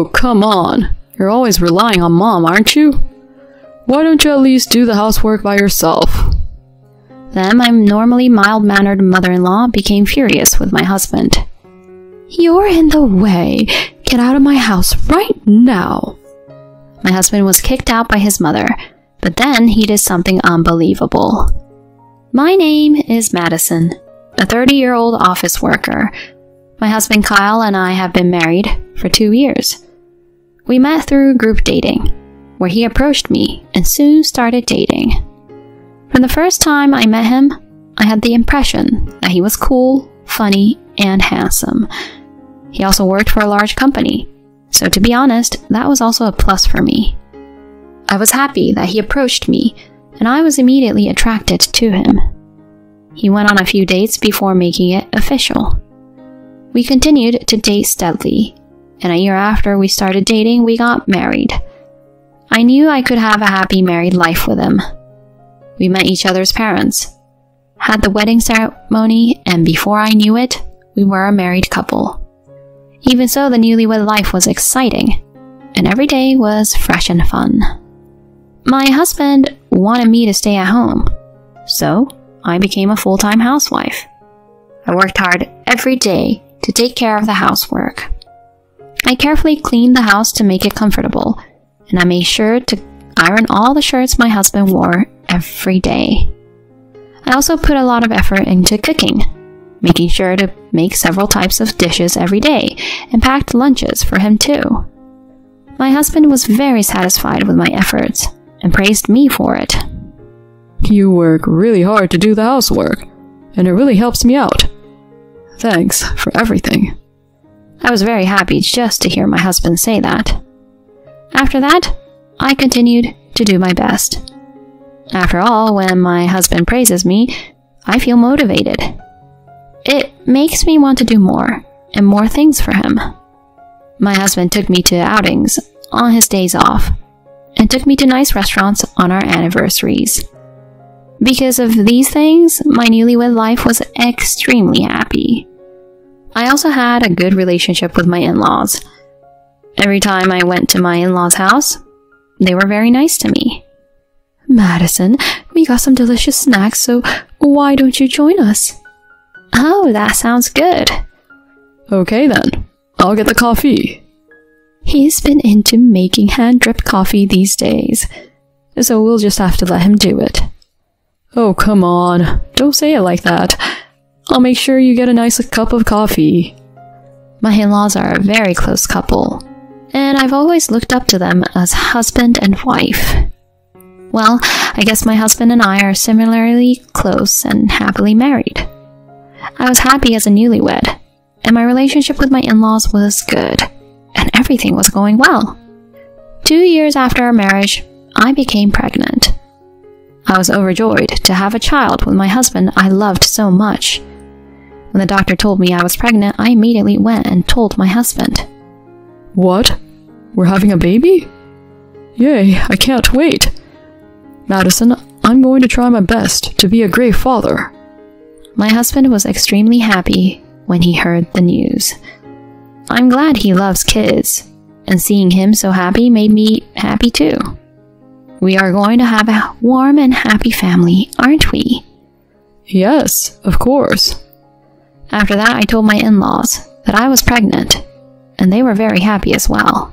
Oh, come on. You're always relying on Mom, aren't you? Why don't you at least do the housework by yourself? Then my normally mild-mannered mother-in-law became furious with my husband. You're in the way. Get out of my house right now. My husband was kicked out by his mother, but then he did something unbelievable. My name is Madison, a 30-year-old office worker. My husband Kyle and I have been married for 2 years. We met through group dating, where he approached me and soon started dating. From the first time I met him, I had the impression that he was cool, funny, and handsome. He also worked for a large company, so to be honest, that was also a plus for me. I was happy that he approached me, and I was immediately attracted to him. He went on a few dates before making it official. We continued to date steadily, and a year after we started dating, we got married. I knew I could have a happy married life with him. We met each other's parents, had the wedding ceremony, and before I knew it, we were a married couple. Even so, the newlywed life was exciting, and every day was fresh and fun. My husband wanted me to stay at home, so I became a full-time housewife. I worked hard every day to take care of the housework. I carefully cleaned the house to make it comfortable, and I made sure to iron all the shirts my husband wore every day. I also put a lot of effort into cooking, making sure to make several types of dishes every day, and packed lunches for him too. My husband was very satisfied with my efforts, and praised me for it. You work really hard to do the housework, and it really helps me out. Thanks for everything. I was very happy just to hear my husband say that. After that, I continued to do my best. After all, when my husband praises me, I feel motivated. It makes me want to do more, and more things for him. My husband took me to outings on his days off, and took me to nice restaurants on our anniversaries. Because of these things, my newlywed life was extremely happy. I also had a good relationship with my in-laws. Every time I went to my in-laws' house, they were very nice to me. Madison, we got some delicious snacks, so why don't you join us? Oh, that sounds good. Okay then, I'll get the coffee. He's been into making hand-dripped coffee these days, so we'll just have to let him do it. Oh, come on. Don't say it like that. I'll make sure you get a nice cup of coffee. My in-laws are a very close couple, and I've always looked up to them as husband and wife. Well, I guess my husband and I are similarly close and happily married. I was happy as a newlywed, and my relationship with my in-laws was good, and everything was going well. 2 years after our marriage, I became pregnant. I was overjoyed to have a child with my husband I loved so much. When the doctor told me I was pregnant, I immediately went and told my husband. What? We're having a baby? Yay, I can't wait. Madison, I'm going to try my best to be a great father. My husband was extremely happy when he heard the news. I'm glad he loves kids, and seeing him so happy made me happy too. We are going to have a warm and happy family, aren't we? Yes, of course. After that, I told my in-laws that I was pregnant, and they were very happy as well.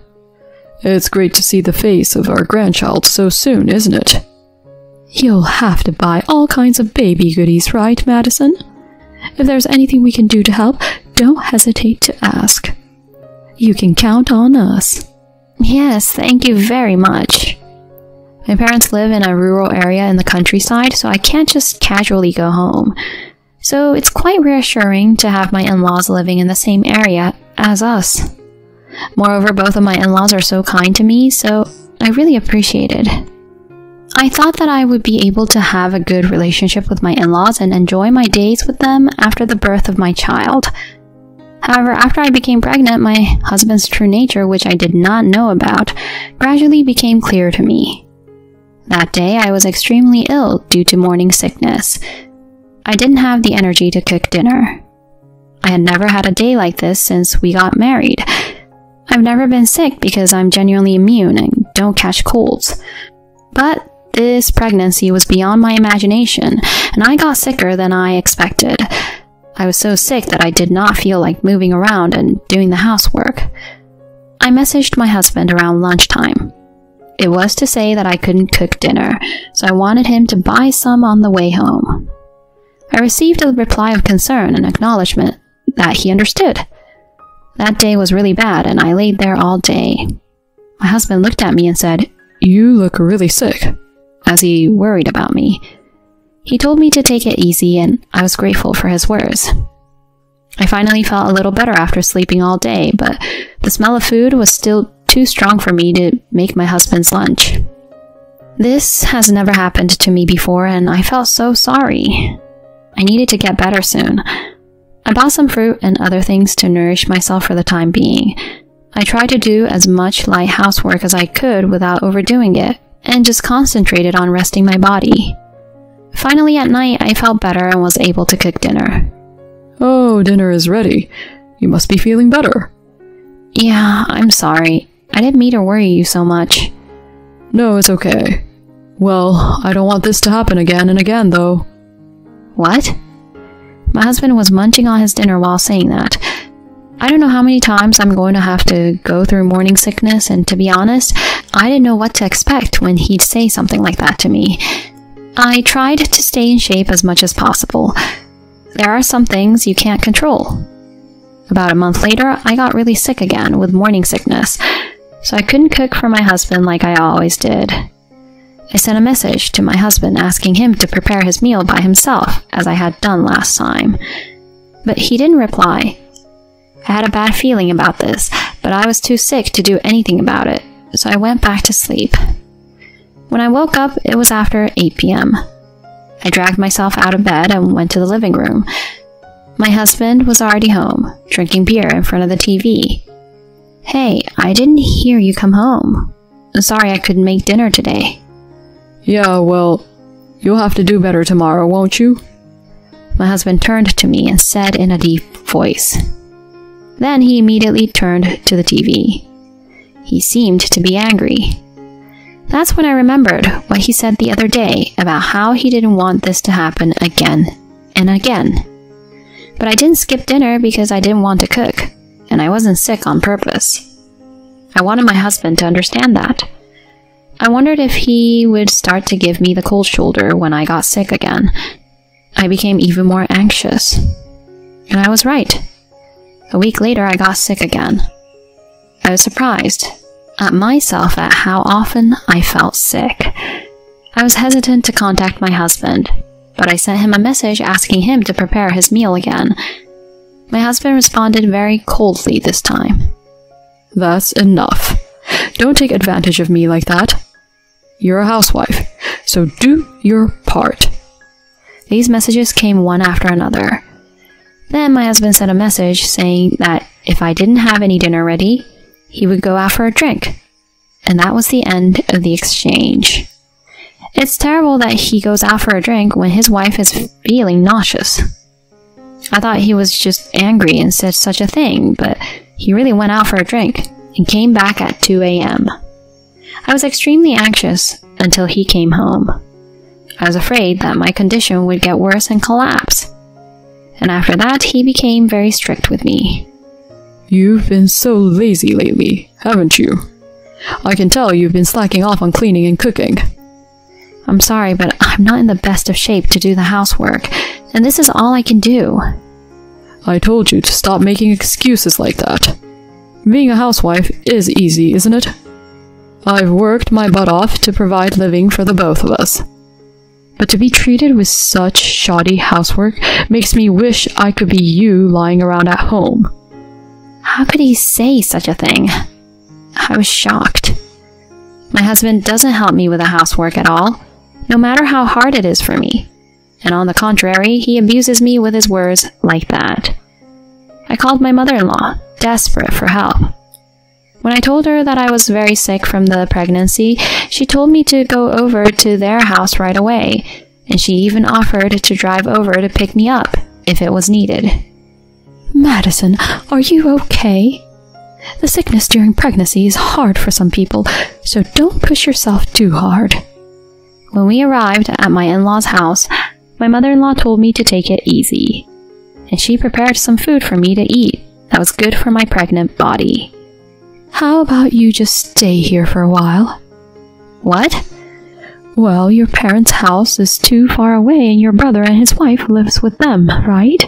It's great to see the face of our grandchild so soon, isn't it? You'll have to buy all kinds of baby goodies, right, Madison? If there's anything we can do to help, don't hesitate to ask. You can count on us. Yes, thank you very much. My parents live in a rural area in the countryside, so I can't just casually go home. So it's quite reassuring to have my in-laws living in the same area as us. Moreover, both of my in-laws are so kind to me, so I really appreciate it. I thought that I would be able to have a good relationship with my in-laws and enjoy my days with them after the birth of my child. However, after I became pregnant, my husband's true nature, which I did not know about, gradually became clear to me. That day, I was extremely ill due to morning sickness. I didn't have the energy to cook dinner. I had never had a day like this since we got married. I've never been sick because I'm genuinely immune and don't catch colds. But this pregnancy was beyond my imagination, and I got sicker than I expected. I was so sick that I did not feel like moving around and doing the housework. I messaged my husband around lunchtime. It was to say that I couldn't cook dinner, so I wanted him to buy some on the way home. I received a reply of concern and acknowledgement that he understood. That day was really bad, and I laid there all day. My husband looked at me and said, "You look really sick," as he worried about me. He told me to take it easy, and I was grateful for his words. I finally felt a little better after sleeping all day, but the smell of food was still too strong for me to make my husband's lunch. This has never happened to me before, and I felt so sorry. I needed to get better soon. I bought some fruit and other things to nourish myself for the time being. I tried to do as much light housework as I could without overdoing it, and just concentrated on resting my body. Finally at night, I felt better and was able to cook dinner. "Oh, dinner is ready. You must be feeling better." "Yeah, I'm sorry. I didn't mean to worry you so much." "No, it's okay. Well, I don't want this to happen again and again, though." "What?" My husband was munching on his dinner while saying that. I don't know how many times I'm going to have to go through morning sickness, and to be honest, I didn't know what to expect when he'd say something like that to me. I tried to stay in shape as much as possible. There are some things you can't control. About a month later, I got really sick again with morning sickness, so I couldn't cook for my husband like I always did. I sent a message to my husband asking him to prepare his meal by himself, as I had done last time. But he didn't reply. I had a bad feeling about this, but I was too sick to do anything about it, so I went back to sleep. When I woke up, it was after 8 p.m. I dragged myself out of bed and went to the living room. My husband was already home, drinking beer in front of the TV. "Hey, I didn't hear you come home. Sorry I couldn't make dinner today." "Yeah, well, you'll have to do better tomorrow, won't you?" My husband turned to me and said in a deep voice. Then he immediately turned to the TV. He seemed to be angry. That's when I remembered what he said the other day about how he didn't want this to happen again and again. But I didn't skip dinner because I didn't want to cook, and I wasn't sick on purpose. I wanted my husband to understand that. I wondered if he would start to give me the cold shoulder when I got sick again. I became even more anxious. And I was right. A week later, I got sick again. I was surprised at myself at how often I felt sick. I was hesitant to contact my husband, but I sent him a message asking him to prepare his meal again. My husband responded very coldly this time. "That's enough. Don't take advantage of me like that. You're a housewife, so do your part." These messages came one after another. Then my husband sent a message saying that if I didn't have any dinner ready, he would go out for a drink. And that was the end of the exchange. It's terrible that he goes out for a drink when his wife is feeling nauseous. I thought he was just angry and said such a thing, but he really went out for a drink and came back at 2 a.m. I was extremely anxious until he came home. I was afraid that my condition would get worse and collapse. And after that, he became very strict with me. "You've been so lazy lately, haven't you? I can tell you've been slacking off on cleaning and cooking." "I'm sorry, but I'm not in the best of shape to do the housework, and this is all I can do." "I told you to stop making excuses like that. Being a housewife is easy, isn't it? I've worked my butt off to provide living for the both of us. But to be treated with such shoddy housework makes me wish I could be you lying around at home." How could he say such a thing? I was shocked. My husband doesn't help me with the housework at all, no matter how hard it is for me. And on the contrary, he abuses me with his words like that. I called my mother-in-law, desperate for help. When I told her that I was very sick from the pregnancy, she told me to go over to their house right away, and she even offered to drive over to pick me up if it was needed. "Madison, are you okay?" The sickness during pregnancy is hard for some people, so don't push yourself too hard. When we arrived at my in-laws' house, my mother-in-law told me to take it easy, and she prepared some food for me to eat that was good for my pregnant body. How about you just stay here for a while? What? Well, your parents' house is too far away and your brother and his wife lives with them, right?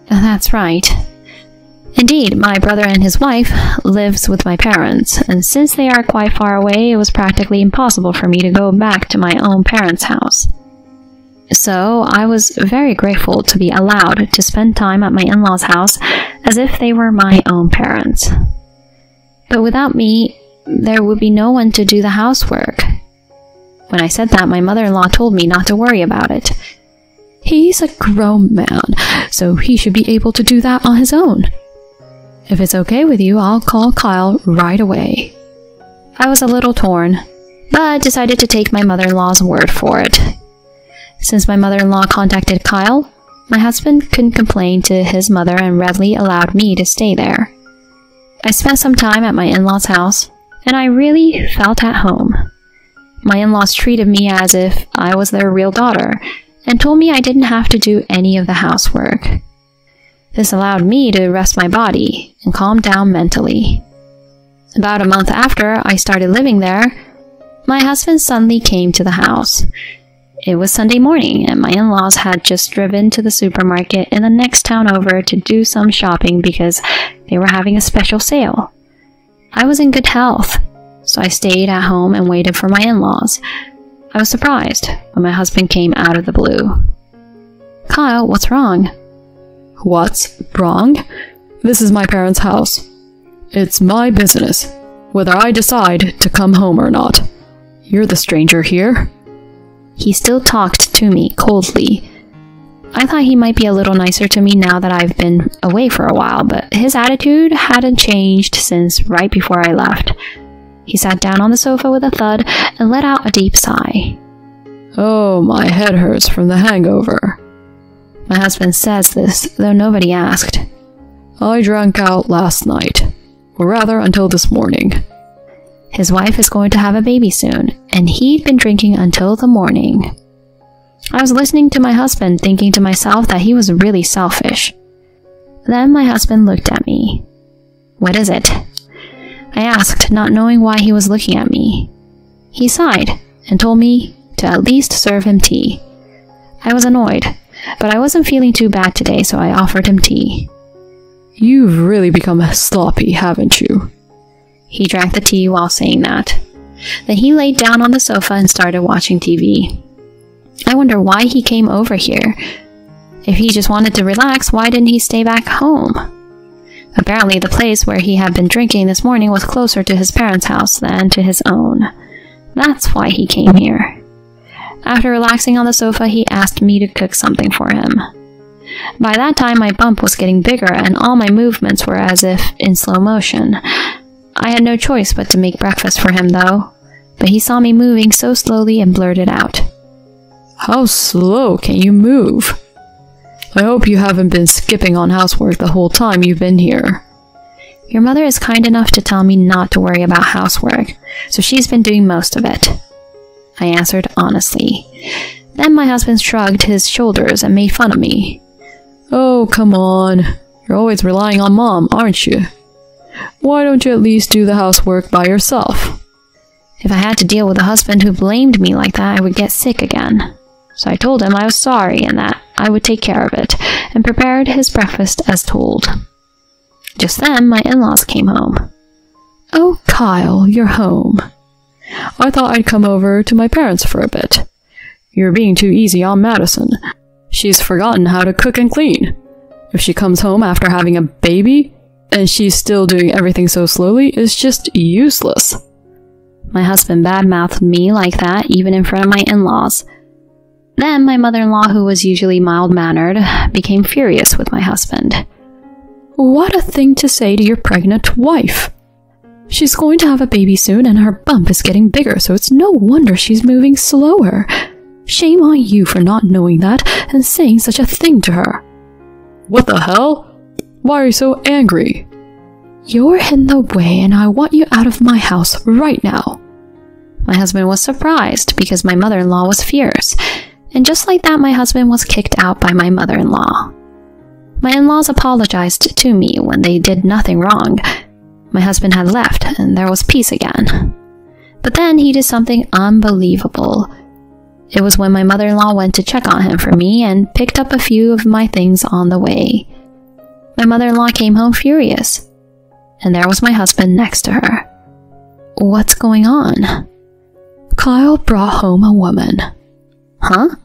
That's right. Indeed, my brother and his wife lives with my parents, and since they are quite far away, it was practically impossible for me to go back to my own parents' house. So, I was very grateful to be allowed to spend time at my in-laws' house as if they were my own parents. But without me, there would be no one to do the housework. When I said that, my mother-in-law told me not to worry about it. He's a grown man, so he should be able to do that on his own. If it's okay with you, I'll call Kyle right away. I was a little torn, but decided to take my mother-in-law's word for it. Since my mother-in-law contacted Kyle, my husband couldn't complain to his mother and readily allowed me to stay there. I spent some time at my in-laws' house, and I really felt at home. My in-laws treated me as if I was their real daughter, and told me I didn't have to do any of the housework. This allowed me to rest my body and calm down mentally. About a month after I started living there, my husband suddenly came to the house. It was Sunday morning, and my in-laws had just driven to the supermarket in the next town over to do some shopping because they were having a special sale. I was in good health, so I stayed at home and waited for my in-laws. I was surprised when my husband came out of the blue. "Kyle, what's wrong?" What's wrong? This is my parents' house. It's my business, whether I decide to come home or not. You're the stranger here. He still talked to me coldly. I thought he might be a little nicer to me now that I've been away for a while, but his attitude hadn't changed since right before I left. He sat down on the sofa with a thud and let out a deep sigh. Oh, my head hurts from the hangover. My husband says this, though nobody asked. I drank out last night, or rather until this morning. His wife is going to have a baby soon, and he'd been drinking until the morning. I was listening to my husband, thinking to myself that he was really selfish. Then my husband looked at me. "What is it?" I asked, not knowing why he was looking at me. He sighed and told me to at least serve him tea. I was annoyed, but I wasn't feeling too bad today, so I offered him tea. You've really become sloppy, haven't you? He drank the tea while saying that. Then he laid down on the sofa and started watching TV. I wonder why he came over here. If he just wanted to relax, why didn't he stay back home? Apparently, the place where he had been drinking this morning was closer to his parents' house than to his own. That's why he came here. After relaxing on the sofa, he asked me to cook something for him. By that time, my bump was getting bigger and all my movements were as if in slow motion. I had no choice but to make breakfast for him, though. But he saw me moving so slowly and blurted out, "How slow can you move? I hope you haven't been skipping on housework the whole time you've been here." Your mother is kind enough to tell me not to worry about housework, so she's been doing most of it, I answered honestly. Then my husband shrugged his shoulders and made fun of me. "Oh, come on. You're always relying on Mom, aren't you? Why don't you at least do the housework by yourself?" If I had to deal with a husband who blamed me like that, I would get sick again. So I told him I was sorry and that I would take care of it, and prepared his breakfast as told. Just then, my in-laws came home. "Oh, Kyle, you're home. I thought I'd come over to my parents for a bit. You're being too easy on Madison. She's forgotten how to cook and clean. If she comes home after having a baby, and she's still doing everything so slowly, it's just useless." My husband badmouthed me like that, even in front of my in-laws. Then my mother-in-law, who was usually mild-mannered, became furious with my husband. "What a thing to say to your pregnant wife! She's going to have a baby soon and her bump is getting bigger, so it's no wonder she's moving slower. Shame on you for not knowing that and saying such a thing to her." "What the hell? Why are you so angry?" You're in the way and I want you out of my house right now. My husband was surprised because my mother-in-law was fierce, and just like that, my husband was kicked out by my mother-in-law. My in-laws apologized to me when they did nothing wrong. My husband had left and there was peace again. But then he did something unbelievable. It was when my mother-in-law went to check on him for me and picked up a few of my things on the way. My mother-in-law came home furious, and there was my husband next to her. What's going on? Kyle brought home a woman. Huh?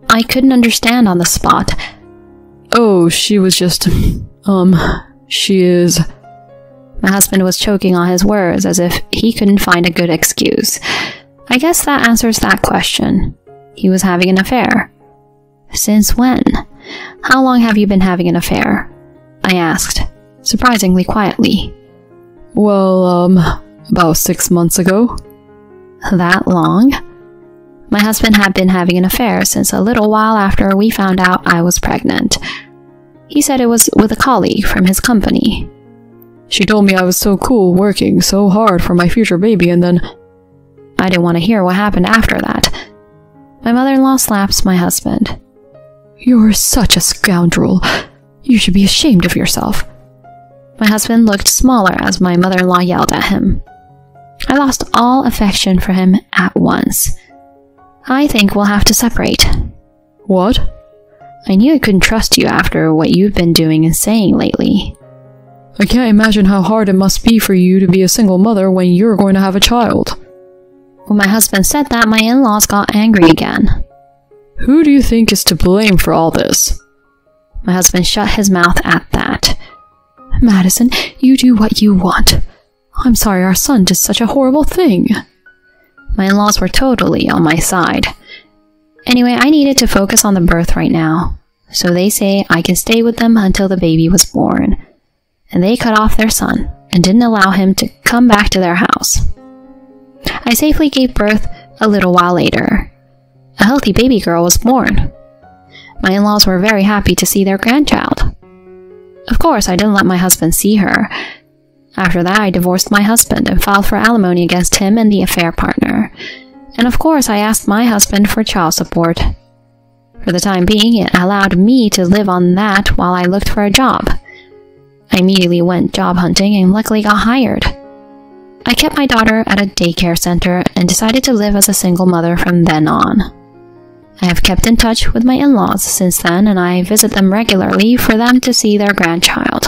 I couldn't understand on the spot. Oh, she was just, she is... My husband was choking on his words as if he couldn't find a good excuse. I guess that answers that question. He was having an affair. Since when? How long have you been having an affair? I asked, surprisingly quietly. Well, about 6 months ago. That long? My husband had been having an affair since a little while after we found out I was pregnant. He said it was with a colleague from his company. She told me I was so cool, working so hard for my future baby, and then... I didn't want to hear what happened after that. My mother-in-law slaps my husband. You're such a scoundrel. You should be ashamed of yourself. My husband looked smaller as my mother-in-law yelled at him. I lost all affection for him at once. I think we'll have to separate. What? I knew I couldn't trust you after what you've been doing and saying lately. I can't imagine how hard it must be for you to be a single mother when you're going to have a child. When my husband said that, my in-laws got angry again. Who do you think is to blame for all this? My husband shut his mouth at that. Madison, you do what you want. I'm sorry our son did such a horrible thing. My in-laws were totally on my side. Anyway, I needed to focus on the birth right now, so they say I can stay with them until the baby was born. And they cut off their son and didn't allow him to come back to their house. I safely gave birth a little while later. A healthy baby girl was born. My in-laws were very happy to see their grandchild. Of course, I didn't let my husband see her. After that, I divorced my husband and filed for alimony against him and the affair partner. And of course, I asked my husband for child support. For the time being, it allowed me to live on that while I looked for a job. I immediately went job hunting and luckily got hired. I kept my daughter at a daycare center and decided to live as a single mother from then on. I have kept in touch with my in-laws since then, and I visit them regularly for them to see their grandchild.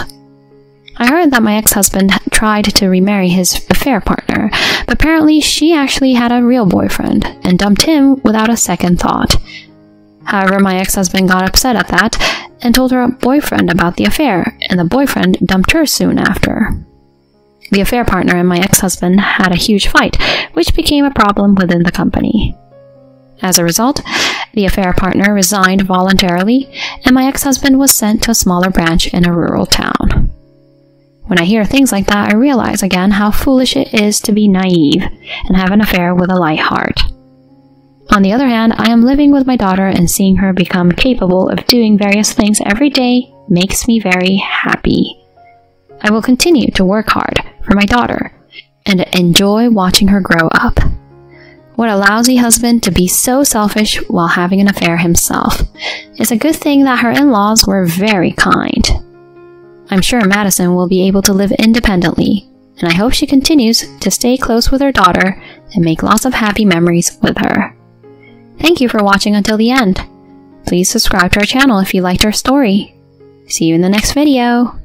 I heard that my ex-husband tried to remarry his affair partner, but apparently she actually had a real boyfriend and dumped him without a second thought. However, my ex-husband got upset at that and told her boyfriend about the affair, and the boyfriend dumped her soon after. The affair partner and my ex-husband had a huge fight, which became a problem within the company. As a result, the affair partner resigned voluntarily, and my ex-husband was sent to a smaller branch in a rural town. When I hear things like that, I realize again how foolish it is to be naive and have an affair with a light heart. On the other hand, I am living with my daughter, and seeing her become capable of doing various things every day makes me very happy. I will continue to work hard for my daughter and enjoy watching her grow up. What a lousy husband to be so selfish while having an affair himself. It's a good thing that her in-laws were very kind. I'm sure Madison will be able to live independently, and I hope she continues to stay close with her daughter and make lots of happy memories with her. Thank you for watching until the end. Please subscribe to our channel if you liked our story. See you in the next video.